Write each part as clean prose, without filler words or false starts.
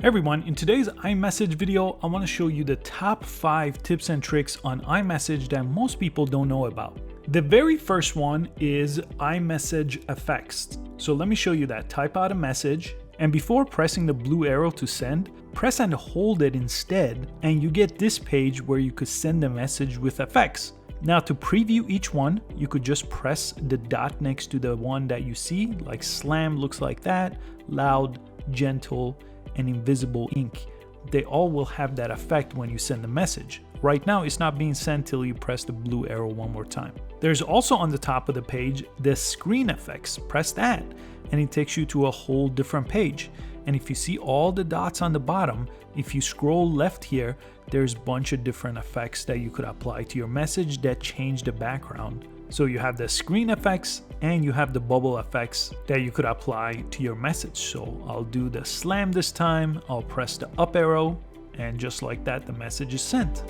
Hey everyone, in today's iMessage video, I want to show you the top 5 tips and tricks on iMessage that most people don't know about. The very first one is iMessage effects. So let me show you that. Type out a message, and before pressing the blue arrow to send, press and hold it instead, and you get this page where you could send a message with effects. Now to preview each one, you could just press the dot next to the one that you see, like slam looks like that, loud, gentle, and invisible ink. They all will have that effect when you send a message. Right now it's not being sent till you press the blue arrow one more time. There's also on the top of the page the screen effects. Press that and it takes you to a whole different page. And if you see all the dots on the bottom, if you scroll left here, there's a bunch of different effects that you could apply to your message that change the background. So you have the screen effects and you have the bubble effects that you could apply to your message. So I'll do the slam this time, I'll press the up arrow, and just like that, the message is sent.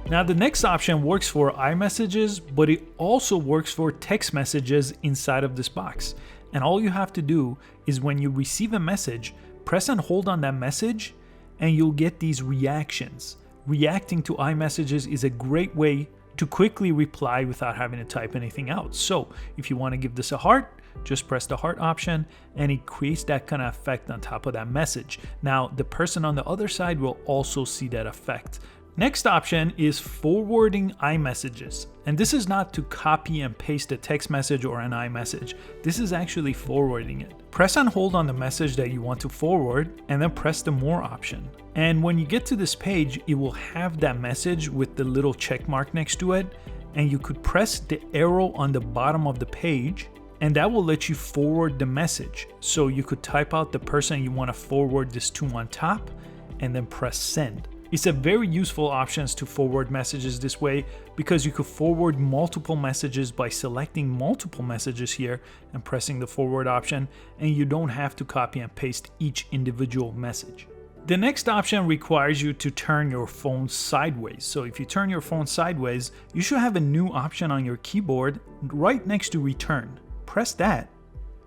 Now the next option works for iMessages, but it also works for text messages inside of this box. And all you have to do is when you receive a message, press and hold on that message and you'll get these reactions. Reacting to iMessages is a great way to quickly reply without having to type anything out. So if you want to give this a heart, just press the heart option and it creates that kind of effect on top of that message. Now the person on the other side will also see that effect. Next option is forwarding iMessages. And this is not to copy and paste a text message or an iMessage. This is actually forwarding it. Press and hold on the message that you want to forward and then press the more option. And when you get to this page, it will have that message with the little check mark next to it. And you could press the arrow on the bottom of the page and that will let you forward the message. So you could type out the person you want to forward this to on top and then press send. It's a very useful option to forward messages this way because you could forward multiple messages by selecting multiple messages here and pressing the forward option, and you don't have to copy and paste each individual message. The next option requires you to turn your phone sideways. So if you turn your phone sideways, you should have a new option on your keyboard right next to return. Press that,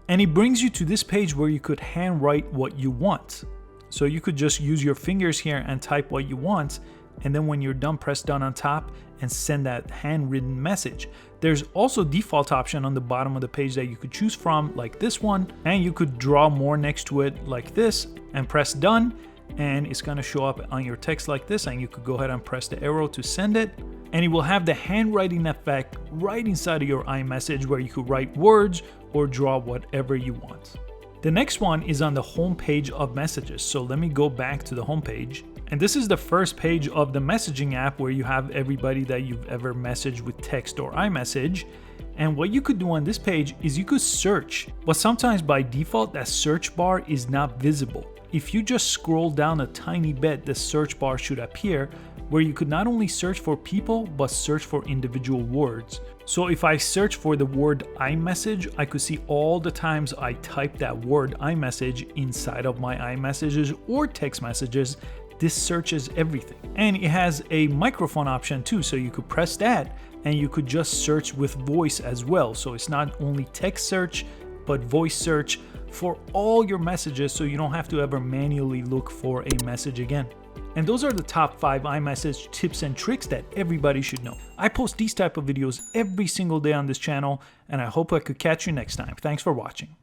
and it brings you to this page where you could handwrite what you want. So you could just use your fingers here and type what you want, and then when you're done, press done on top and send that handwritten message. There's also default option on the bottom of the page that you could choose from, like this one, and you could draw more next to it like this and press done, and it's going to show up on your text like this, and you could go ahead and press the arrow to send it, and it will have the handwriting effect right inside of your iMessage where you could write words or draw whatever you want. The next one is on the home page of messages. So let me go back to the home page. And this is the first page of the messaging app where you have everybody that you've ever messaged with text or iMessage. And what you could do on this page is you could search, but sometimes by default that search bar is not visible. If you just scroll down a tiny bit, the search bar should appear where you could not only search for people, but search for individual words. So if I search for the word iMessage, I could see all the times I typed that word iMessage inside of my iMessages or text messages. This searches everything. And it has a microphone option too, so you could press that and you could just search with voice as well. So it's not only text search, but voice search for all your messages, so you don't have to ever manually look for a message again. And those are the top 5 iMessage tips and tricks that everybody should know. I post these type of videos every single day on this channel, and I hope I could catch you next time. Thanks for watching.